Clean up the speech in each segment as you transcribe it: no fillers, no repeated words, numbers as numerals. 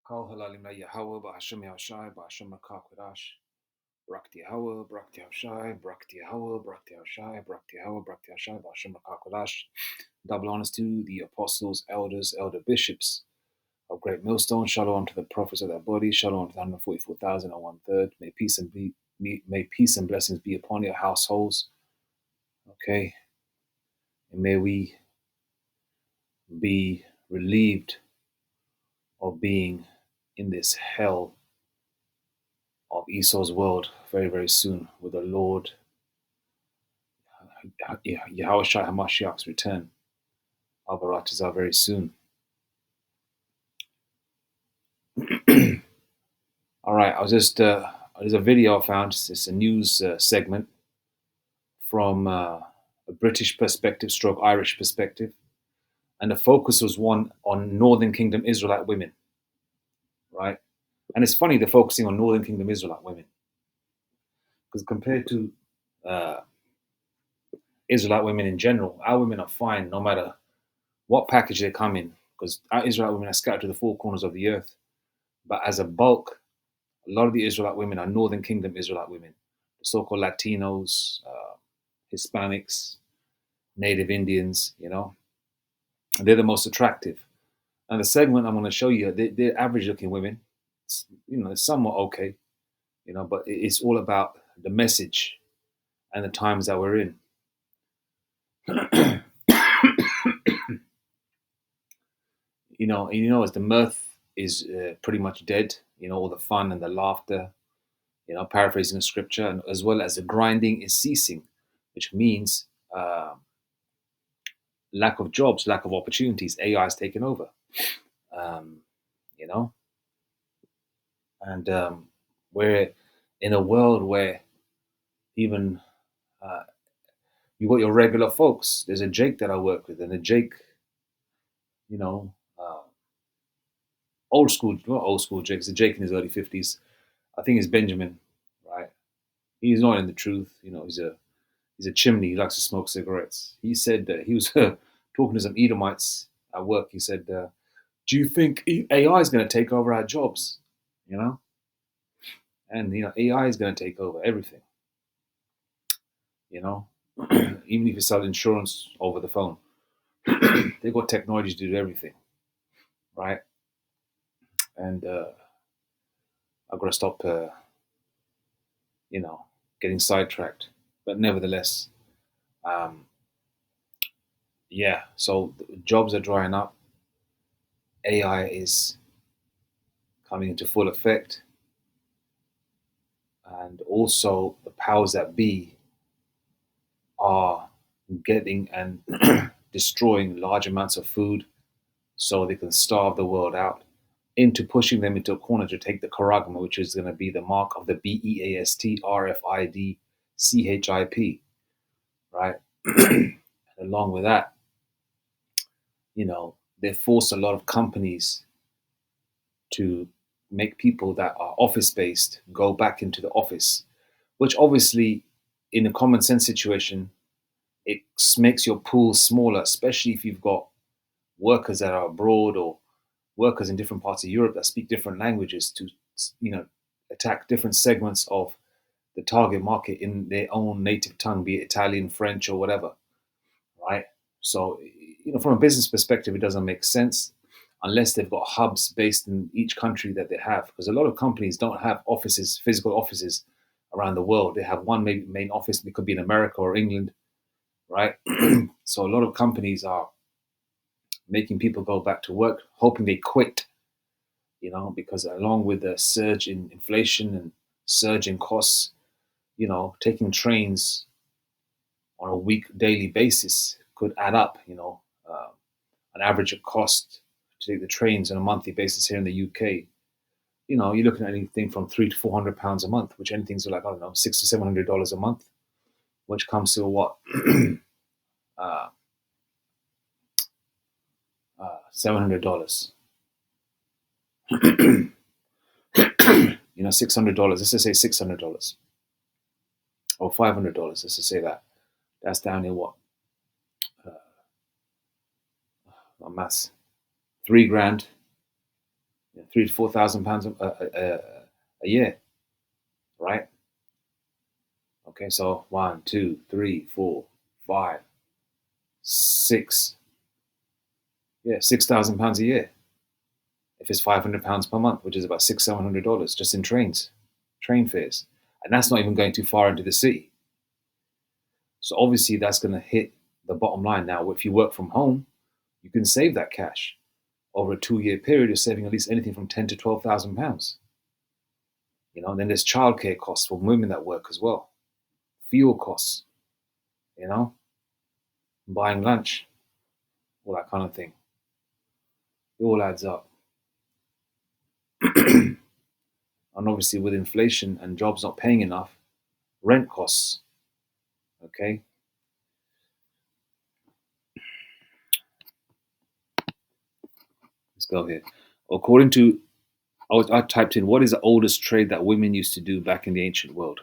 Kal halalim Yahweh b'Hashem Yahushai b'Hashem Makakwadash. Brakti Yahweh, Brakti Yahushai, Brakti Yahweh, Brakti Yahushai, Brakti Yahweh, Brakti Yahushai b'Hashem Makakwadash. Double honors to the apostles, elders, elder bishops of Great Millstone. Shalom to the prophets of that body. Shalom to the 144,000 and 1/3. May peace and blessings be upon your households. Okay, and may we be relieved of being in this hell of Esau's world very, very soon with the Lord Yahushua HaMashiach's return. Al-Baratazah very soon. All right, there's a video I found. It's a news segment from a British perspective, stroke Irish perspective, and the focus was one on Northern Kingdom Israelite women, right? And it's funny they're focusing on Northern Kingdom Israelite women because compared to Israelite women in general, our women are fine no matter what package they come in, because our Israelite women are scattered to the four corners of the earth. But as a bulk, a lot of the Israelite women are Northern Kingdom Israelite women, the so-called Latinos, Hispanics, Native Indians, they're the most attractive. And the segment I'm going to show you, they're average-looking women. It's somewhat okay, but it's all about the message and the times that we're in. As the mirth is pretty much dead, all the fun and the laughter, paraphrasing the scripture, and as well as the grinding is ceasing, which means lack of jobs, lack of opportunities. AI is taking over, and we're in a world where even you got your regular folks. There's a Jake that I work with, and a Jake, old school, not old school Jake, it's a Jake in his early 50s. I think it's Benjamin, right? He's not in the truth. He's a chimney. He likes to smoke cigarettes. He said that he was talking to some Edomites at work. He said, "Do you think AI is going to take over our jobs?" And AI is going to take over everything. Even if you sell insurance over the phone, they've got technology to do everything, right? And I've got to stop, getting sidetracked. But nevertheless, so jobs are drying up. AI is coming into full effect. And also the powers that be are getting and destroying large amounts of food so they can starve the world out, into pushing them into a corner to take the charagma, which is going to be the mark of the BEAST RFID CHIP, right? And along with that, they force a lot of companies to make people that are office-based go back into the office, which obviously, in a common sense situation, it makes your pool smaller, especially if you've got workers that are abroad or workers in different parts of Europe that speak different languages to, attack different segments of the target market in their own native tongue, be it Italian, French, or whatever, right? So, from a business perspective, it doesn't make sense unless they've got hubs based in each country that they have, because a lot of companies don't have offices, physical offices around the world. They have one maybe main office, it could be in America or England, right? So a lot of companies are making people go back to work, hoping they quit, because along with the surge in inflation and surge in costs, taking trains on a daily basis could add up, an average of cost to take the trains on a monthly basis here in the UK. You're looking at anything from £300 to £400 a month, which anything's like, I don't know, $600 to $700 a month, which comes to what? $700. $600. Let's just say $600 or $500. Let's just say that. That's down in what? Mass. $3,000. 3 to 4,000 pounds a year, right? Okay, so 1, 2, 3, 4, 5, 6. Yeah, £6,000 a year. If it's £500 per month, which is about $600-700 just in train fares, and that's not even going too far into the city. So obviously that's going to hit the bottom line. Now, if you work from home, you can save that cash over a 2-year period. You're saving at least anything from £10,000 to £12,000. And then there's childcare costs for women that work as well, fuel costs, you know, buying lunch, all that kind of thing. It all adds up. And obviously, with inflation and jobs not paying enough, rent costs. Okay. Let's go here. According to, I typed in, what is the oldest trade that women used to do back in the ancient world?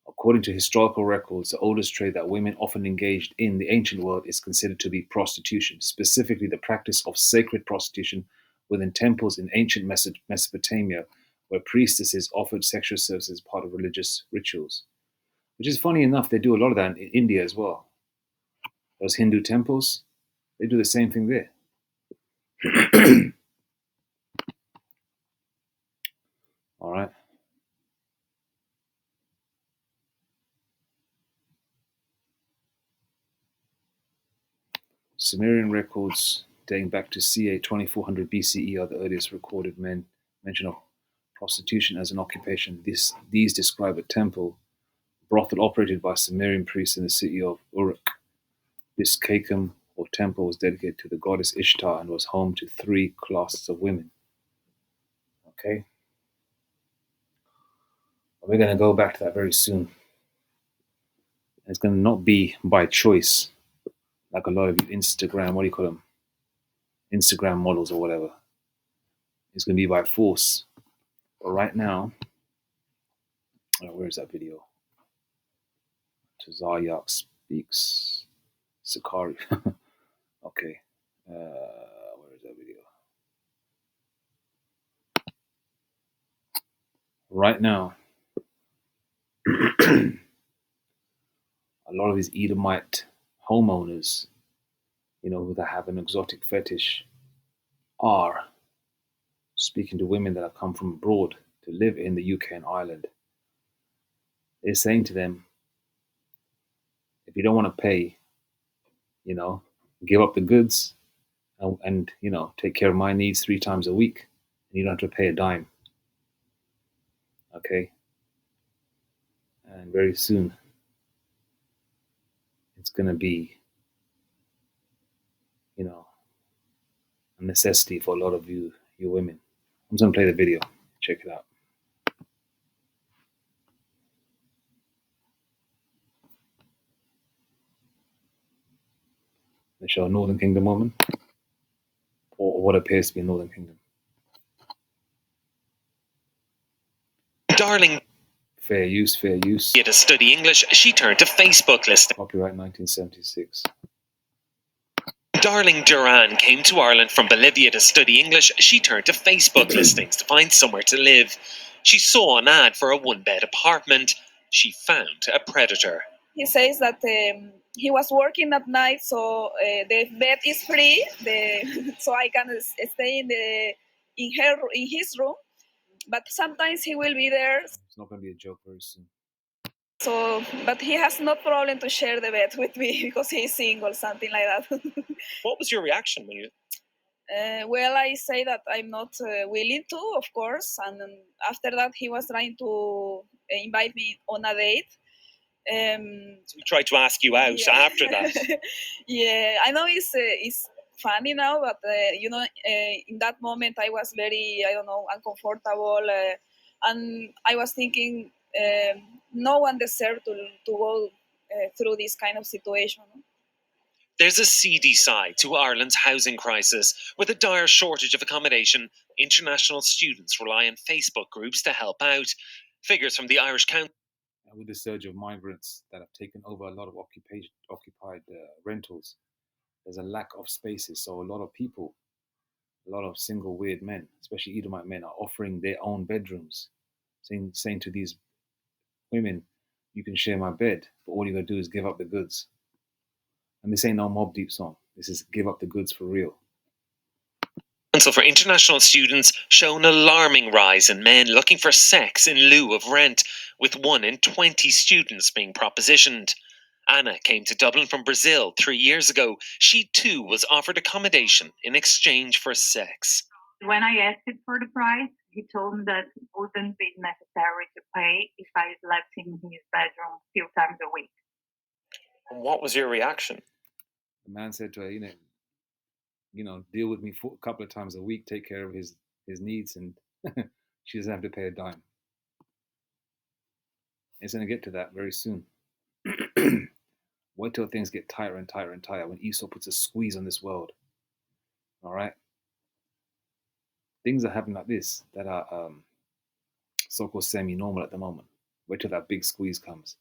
According to historical records, the oldest trade that women often engaged in the ancient world is considered to be prostitution, specifically the practice of sacred prostitution within temples in ancient Mesopotamia, where priestesses offered sexual services as part of religious rituals. Which is funny enough, they do a lot of that in India as well. Those Hindu temples, they do the same thing there. All right. Sumerian records dating back to ca. 2400 BCE are the earliest recorded mention of prostitution as an occupation. These describe a temple brothel operated by Sumerian priests in the city of Uruk. This kakum or temple was dedicated to the goddess Ishtar and was home to 3 classes of women. Okay? We're going to go back to that very soon. It's going to not be by choice, like a lot of Instagram, what do you call them? Instagram models or whatever. It's going to be by force. But right now, where's that video? Tazaryak speaks Sakari. Okay. Where is that video? Right now, a lot of these Edomite homeowners, that have an exotic fetish, are speaking to women that have come from abroad to live in the UK and Ireland. They're saying to them, if you don't want to pay, give up the goods and take care of my needs 3 times a week, and you don't have to pay a dime. Okay? And very soon, it's going to be, a necessity for a lot of you women. I'm just going to play the video. Check it out. They show a Northern Kingdom woman, or what appears to be a Northern Kingdom. Darling. Fair use. To study English, she turned to Facebook listing. Copyright 1976. Darling Duran came to Ireland from Bolivia to study English. She turned to Facebook listings to find somewhere to live. She saw an ad for a 1-bed apartment. She found a predator. He says that he was working at night, so the bed is free. So I can stay in his room. But sometimes he will be there. It's not going to be a joke very soon. So, but he has no problem to share the bed with me because he's single, something like that. What was your reaction when you? Well, I say that I'm not willing to, of course. And after that, he was trying to invite me on a date. So he tried to ask you out after that. Yeah, I know it's funny now, but in that moment I was very, I don't know, uncomfortable, and I was thinking no one deserved to go through this kind of situation. There's a seedy side to Ireland's housing crisis. With a dire shortage of accommodation, international students rely on Facebook groups to help out. Figures from the Irish Council. With the surge of migrants that have taken over a lot of occupied rentals, there's a lack of spaces. So a lot of people, A lot of single weird men, especially Edomite men, are offering their own bedrooms, saying to these women, "You can share my bed, but all you gotta do is give up the goods." And this ain't no Mobb Deep song. This is give up the goods for real. Council for International Students show an alarming rise in men looking for sex in lieu of rent, with 1 in 20 students being propositioned. Anna came to Dublin from Brazil 3 years ago. She too was offered accommodation in exchange for sex. When I asked for the price, he told me that it wouldn't be necessary to pay if I slept in his bedroom a few times a week. And what was your reaction? The man said to her, deal with me for a couple of times a week, take care of his needs, and she doesn't have to pay a dime. It's going to get to that very soon. Wait till things get tighter and tighter and tighter, when Esau puts a squeeze on this world. All right? Things are happening like this that are so-called semi-normal at the moment. Wait till that big squeeze comes.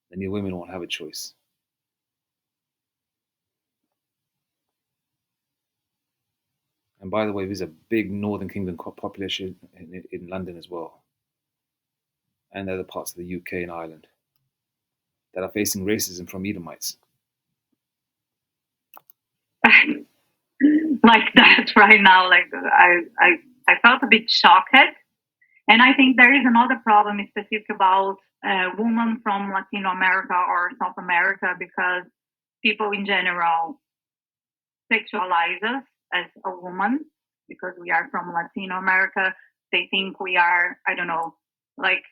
Then your women won't have a choice. And by the way, there's a big Northern Kingdom population in London as well, and other parts of the UK and Ireland, that are facing racism from Edomites. Like that right now, I felt a bit shocked. And I think there is another problem specific about women from Latino America or South America, because people in general sexualize us as a woman because we are from Latino America. They think we are, I don't know, like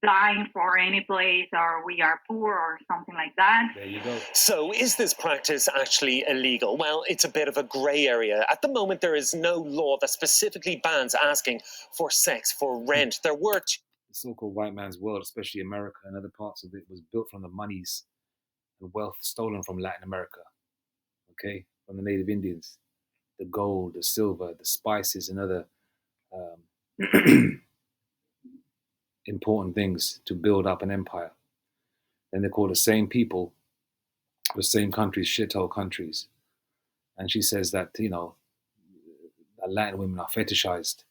dying for any place, or we are poor or something like that. There you go. So is this practice actually illegal? Well, it's a bit of a grey area. At the moment, there is no law that specifically bans asking for sex for rent. There were the so-called white man's world, especially America and other parts of it, was built from the monies and wealth stolen from Latin America, okay, from the native Indians, the gold, the silver, the spices, and other important things to build up an empire. And they call the same people, the same countries, shithole countries. And she says that, that Latin women are fetishized.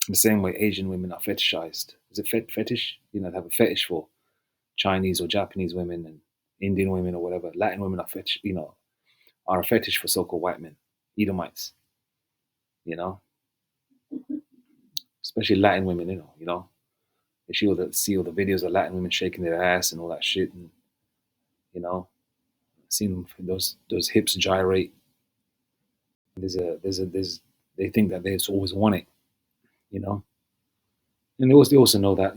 The same way Asian women are fetishized. Is it fetish? They have a fetish for Chinese or Japanese women and Indian women or whatever. Latin women are are a fetish for so-called white men, Edomites. Especially Latin women, They see all the videos of Latin women shaking their ass and all that shit, and seeing those hips gyrate. They think that they always want it, and they also know that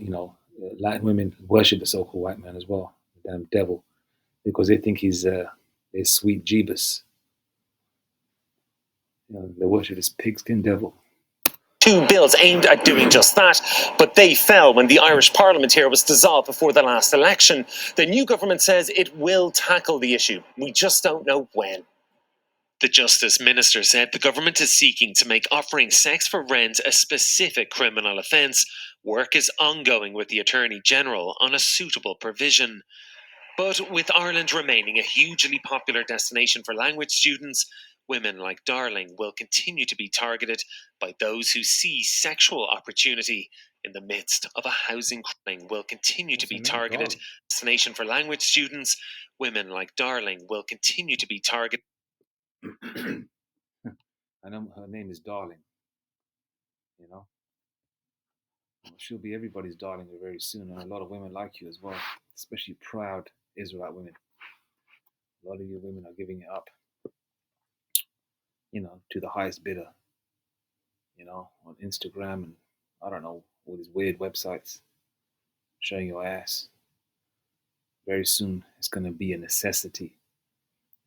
Latin women worship the so-called white man as well, the damn devil, because they think he's their sweet Jeebus. They worship this pigskin devil. 2 bills aimed at doing just that, but they fell when the Irish Parliament here was dissolved before the last election. The new government says it will tackle the issue. We just don't know when. The Justice Minister said the government is seeking to make offering sex for rent a specific criminal offence. Work is ongoing with the Attorney General on a suitable provision. But with Ireland remaining a hugely popular destination for language students, women like Darling will continue to be targeted by those who see sexual opportunity in the midst of a housing crisis. Will continue to be targeted. Destination for language students, women like Darling will continue to be targeted. I know her name is Darling. She'll be everybody's darling very soon, and a lot of women like you as well, especially proud Israelite women. A lot of you women are giving it up, to the highest bidder, on Instagram and I don't know, all these weird websites showing your ass. Very soon it's going to be a necessity,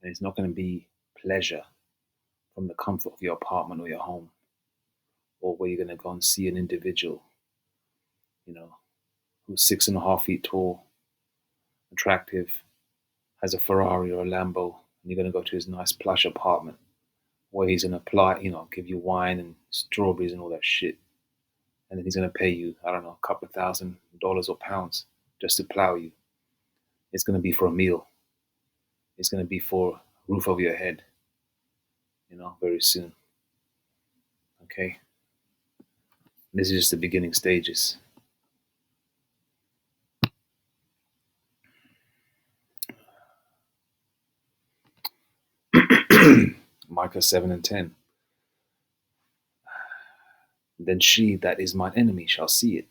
and it's not going to be pleasure from the comfort of your apartment or your home, or where you're going to go and see an individual, who's 6.5 feet tall, attractive, has a Ferrari or a Lambo, and you're going to go to his nice plush apartment where he's going to give you wine and strawberries and all that shit. And then he's going to pay you, I don't know, a couple of $1,000 or pounds just to plow you. It's going to be for a meal. It's going to be for a roof over your head. very soon. Okay, this is just the beginning stages. Micah 7:10. Then she that is mine enemy shall see it,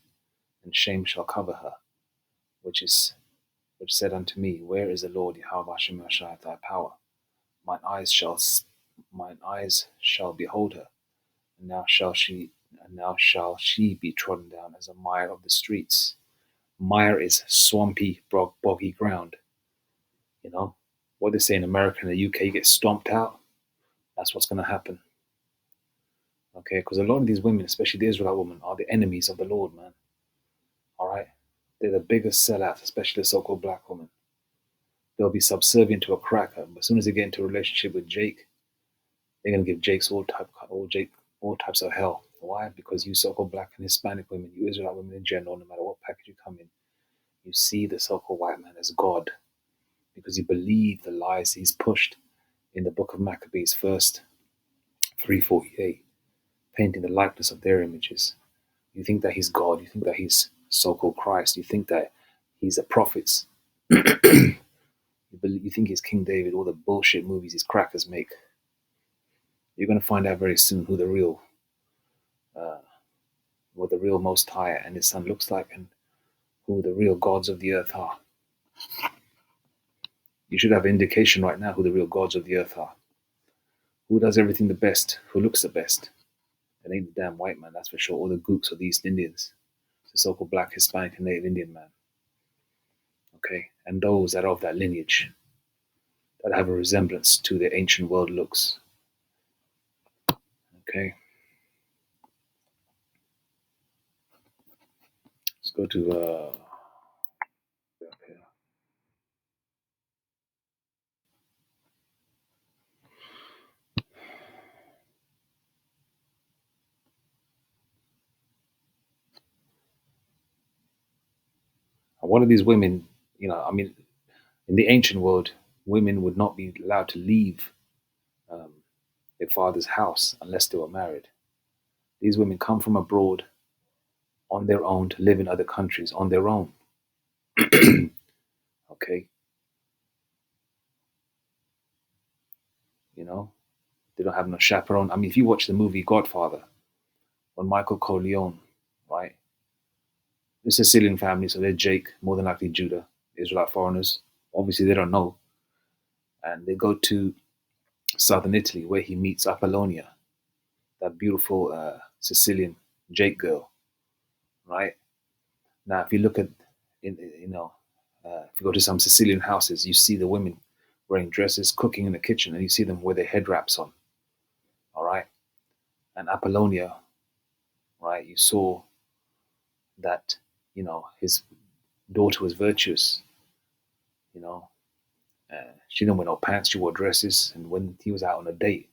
and shame shall cover her, which said unto me, Where is the Lord Yahweh Hashem Ashai, thy power? Mine eyes shall behold her, and now shall she be trodden down as a mire of the streets. Mire is swampy, boggy ground. What they say in America and the UK, you get stomped out. That's what's going to happen. Okay, because a lot of these women, especially the Israelite women, are the enemies of the Lord, man. All right, they're the biggest sellouts, especially the so-called black women. They'll be subservient to a cracker, but as soon as they get into a relationship with Jake, they're gonna give Jake all types of hell. Why? Because you so-called black and Hispanic women, you Israelite women in general, no matter what package you come in, you see the so-called white man as God, because you believe the lies he's pushed in the book of Maccabees, first 3:48, painting the likeness of their images. You think that he's God. You think that he's so-called Christ. You think that he's the prophets. You think he's King David, all the bullshit movies these crackers make. You're going to find out very soon who the real Most High and his son looks like, and who the real gods of the earth are. You should have an indication right now who the real gods of the earth are. Who does everything the best, who looks the best. It ain't the damn white man, that's for sure, or the gooks of the East Indians, the so-called black, Hispanic, and Native Indian man. Okay, and those that are of that lineage, that have a resemblance to the ancient world looks. Okay. Let's go to up here. One of these women, in the ancient world, women would not be allowed to leave their father's house unless they were married. These women come from abroad on their own to live in other countries on their own. Okay. They don't have no chaperone. I mean, if you watch the movie Godfather, when Michael Corleone, right? The Sicilian family, so they're Jake, more than likely Judah, Israelite foreigners. Obviously, they don't know. And they go to southern Italy, where he meets Apollonia, that beautiful Sicilian Jake girl, right? Now, if you look at, if you go to some Sicilian houses, you see the women wearing dresses, cooking in the kitchen, and you see them with their head wraps on, all right? And Apollonia, right, you saw that, his daughter was virtuous, she didn't wear no pants, she wore dresses, and when he was out on a date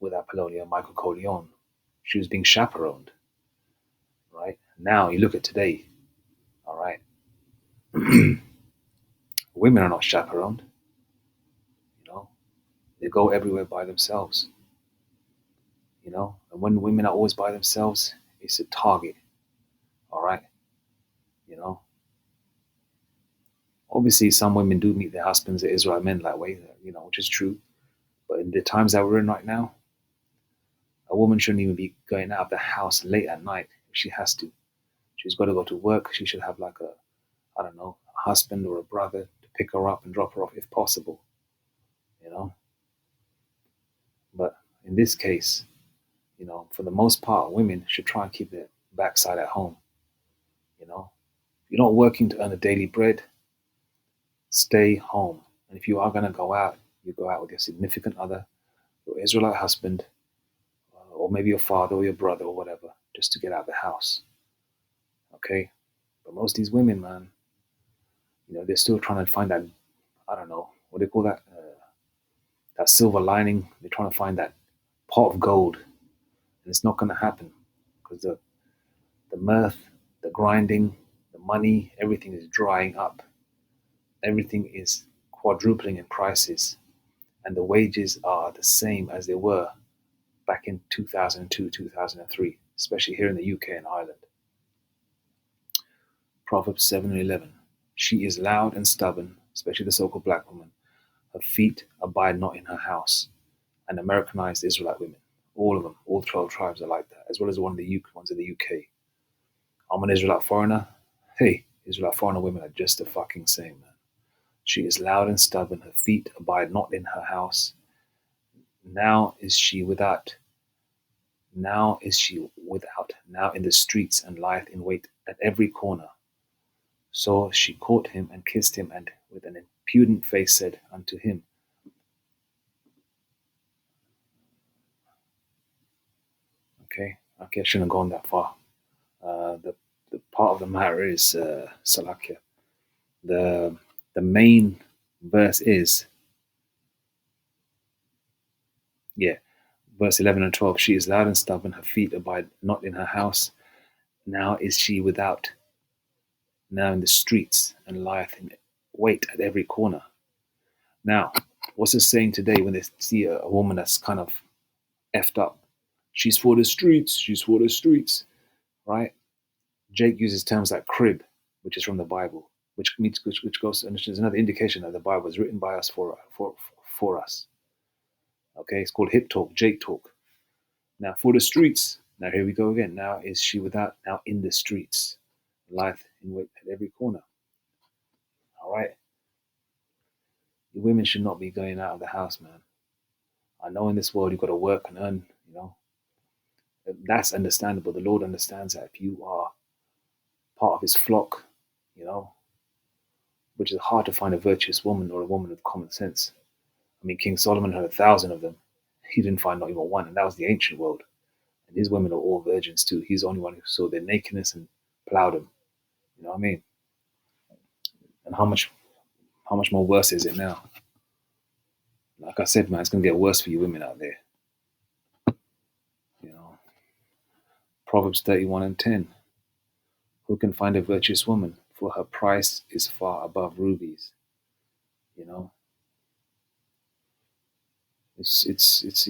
with Apollonia, Michael Corleone, she was being chaperoned, right? Now, you look at today, all right? Women are not chaperoned, they go everywhere by themselves, and when women are always by themselves, it's a target, all right? Obviously, some women do meet their husbands, the Israelite men, that way, which is true. But in the times that we're in right now, a woman shouldn't even be going out of the house late at night if she has to. She's got to go to work. She should have like a husband or a brother to pick her up and drop her off if possible, But in this case, for the most part, women should try and keep their backside at home, You're not working to earn a daily bread, stay home. And if you are going to go out, you go out with your significant other, your Israelite husband, or maybe your father or your brother or whatever, just to get out of the house. Okay? But most of these women, man, they're still trying to find that, I don't know, what do they call that? That silver lining. They're trying to find that pot of gold. And it's not going to happen because the mirth, the grinding, the money, everything is drying up. Everything is quadrupling in prices. and the wages are the same as they were back in 2002, 2003, especially here in the UK and Ireland. Proverbs 7:11. She is loud and stubborn, especially the so-called black woman. Her feet abide not in her house. And Americanized Israelite women, all of them, all 12 tribes are like that, as well as ones in the UK. I'm an Israelite foreigner. Hey, Israelite foreigner women are just the fucking same, man. She is loud and stubborn. Her feet abide not in her house. Now is she without. Now is she without. Now in the streets and lieth in wait at every corner. So she caught him and kissed him, and with an impudent face said unto him, okay, I shouldn't have gone that far. The part of the matter is, Salakia, the main verse is, verse 11 and 12. She is loud and stubborn, her feet abide not in her house. Now is she without, now in the streets, and lieth in wait at every corner. Now, what's it saying today when they see a woman that's kind of effed up? She's for the streets, right? Jake uses terms like crib, which is from the Bible, which goes, and is another indication that the Bible is written by us for us. Okay, it's called hip talk, Jake talk. Now for the streets. Now here we go again. Now is she without? Now in the streets, lieth in wait at every corner. All right, the women should not be going out of the house, man. I know in this world you've got to work and earn. That's understandable. The Lord understands that if you are part of his flock, which is hard to find a virtuous woman or a woman with common sense. I mean, King Solomon had 1,000 of them. He didn't find not even one, and that was the ancient world. And his women are all virgins too. He's the only one who saw their nakedness and plowed them. You know what I mean? And how much more worse is it now? Like I said, man, it's gonna get worse for you women out there. Proverbs 31 and 10. Who can find a virtuous woman? For her price is far above rubies. It's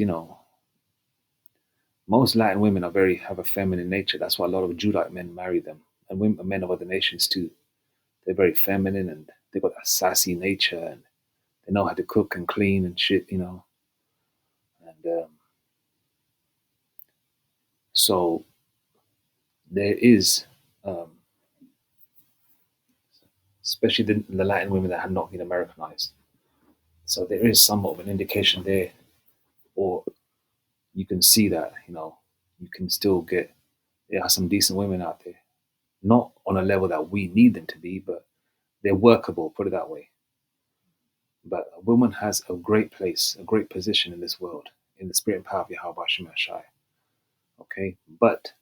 most Latin women have a feminine nature. That's why a lot of Judite men marry them, and men of other nations too. They're very feminine, and they got a sassy nature, and they know how to cook and clean and shit, And so there is, especially the Latin women that have not been Americanized. So there is somewhat of an indication there, or you can see that, you can still there are some decent women out there. Not on a level that we need them to be, but they're workable, put it that way. But a woman has a great place, a great position in this world, in the spirit and power of Yahweh Shemashai. Okay? But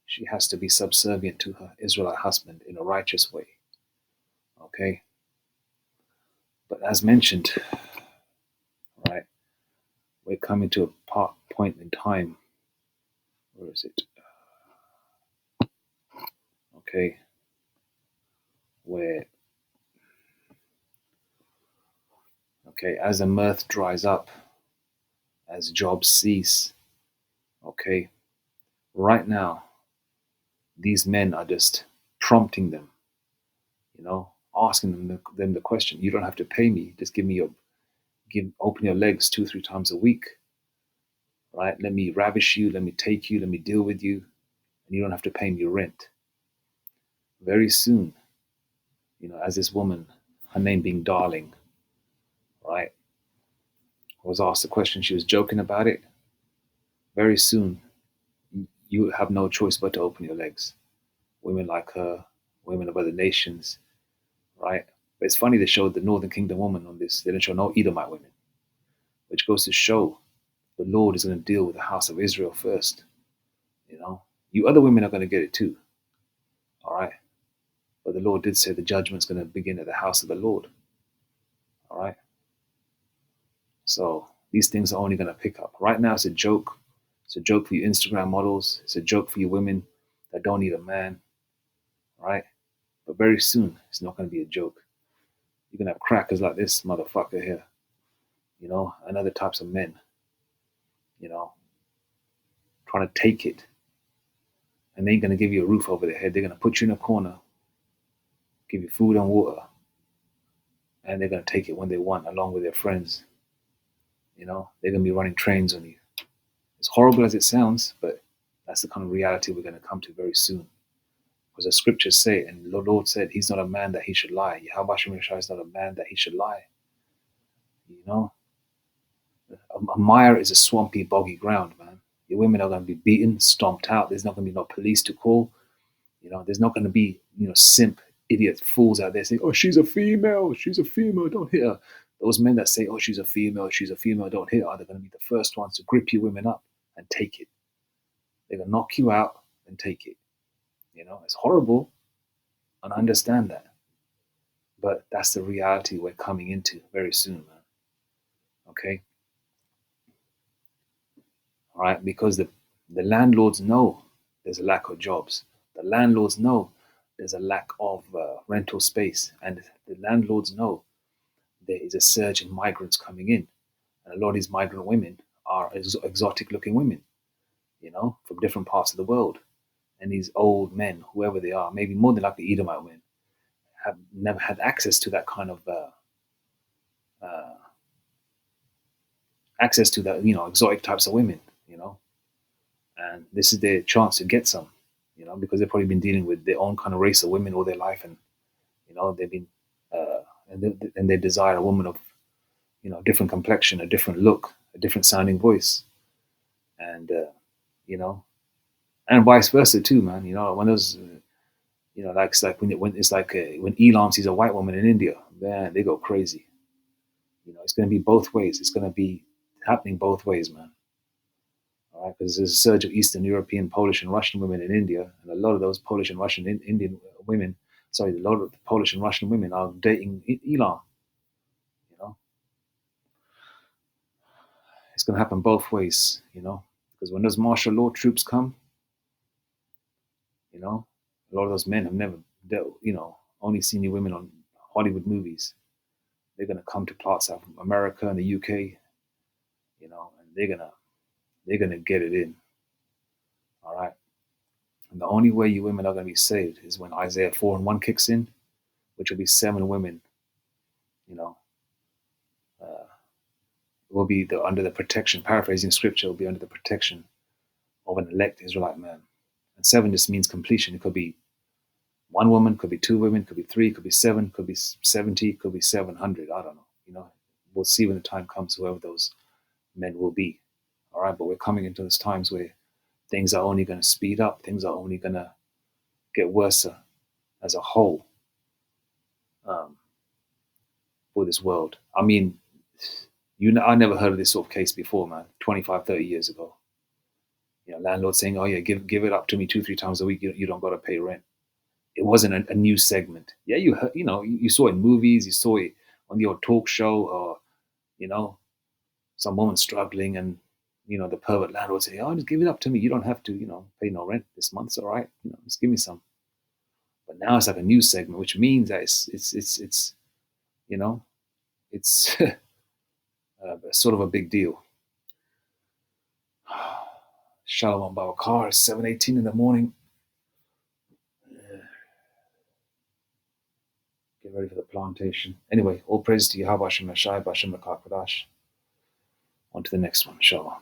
she has to be subservient to her Israelite husband in a righteous way. Okay? But as mentioned, right, we're coming to a point in time. Where is it? Okay. Where, as the mirth dries up, as jobs cease, okay, right now, these men are just prompting them, asking them the question. You don't have to pay me. Just open your legs 2-3 times a week, right? Let me ravish you. Let me take you. Let me deal with you. And you don't have to pay me rent. Very soon, as this woman, her name being Darling, right, was asked the question, she was joking about it. Very soon, you have no choice but to open your legs. Women like her, women of other nations, right? But it's funny they showed the Northern Kingdom woman on this. They didn't show no Edomite women, which goes to show the Lord is going to deal with the house of Israel first. You other women are going to get it too. All right. But the Lord did say the judgment's going to begin at the house of the Lord. All right. So these things are only going to pick up. Right now, it's a joke. It's a joke for you Instagram models. It's a joke for you women that don't need a man. All right. But very soon, it's not going to be a joke. You're going to have crackers like this motherfucker here. and other types of men, trying to take it. And they ain't going to give you a roof over their head. They're going to put you in a corner, give you food and water, and they're going to take it when they want, along with their friends. They're going to be running trains on you. As horrible as it sounds, but that's the kind of reality we're going to come to very soon. Because the scriptures say, and the Lord said, He's not a man that He should lie. Yahweh Shemeshai is not a man that He should lie. A mire is a swampy, boggy ground, man. Your women are going to be beaten, stomped out. There's not going to be no police to call. There's not going to be, simp, idiot fools out there saying, oh, she's a female, don't hit her. Those men that say, oh, she's a female, don't hit her, they're going to be the first ones to grip you women up and take it. They're going to knock you out and take it. It's horrible, and I understand that. But that's the reality we're coming into very soon, man. Okay? All right? Because the landlords know there's a lack of jobs. The landlords know there's a lack of rental space. And the landlords know there is a surge in migrants coming in. And a lot of these migrant women are exotic looking women, from different parts of the world. And these old men, whoever they are, maybe more than likely Edomite men, have never had access to that kind of access to that, exotic types of women, and this is their chance to get some, because they've probably been dealing with their own kind of race of women all their life, and they've been and they desire a woman of different complexion, a different look, a different sounding voice, and and vice versa too, man. When those when Elam sees a white woman in India, man, they go crazy. It's going to be both ways. It's going to be happening both ways, man. All right, because there's a surge of Eastern European, Polish, and Russian women in India, and a lot of those Polish and Russian Indian women, a lot of the Polish and Russian women are dating Elam. It's going to happen both ways, because when those martial law troops come, a lot of those men have never dealt, only seen the women on Hollywood movies. They're going to come to parts of America and the UK, and they're gonna get it in. All right. And the only way you women are going to be saved is when Isaiah 4:1 kicks in, which will be 7 women, will be under the protection, paraphrasing scripture, will be under the protection of an elect Israelite man. And 7 just means completion. It could be 1 woman, could be 2 women, could be 3, could be 7, could be 70, could be 700. I don't know. We'll see when the time comes, whoever those men will be. All right. But we're coming into those times where things are only going to speed up. Things are only going to get worse as a whole for this world. I mean, I never heard of this sort of case before, man. 25, 30 years ago. Landlord saying, oh yeah, give it up to me 2-3 times a week. You don't got to pay rent. It wasn't a news segment. Yeah, you heard, you saw it in movies. You saw it on your talk show, or some woman struggling, and the pervert landlord say, oh, just give it up to me. You don't have to, pay no rent this month. It's all right. Just give me some. But now it's like a news segment, which means that it's sort of a big deal. Shalom Babakar, 7:18 in the morning. Get ready for the plantation. Anyway, all praise to Yahweh Hashem Mashai, Bashem Makar Kodash. On to the next one. Shalom.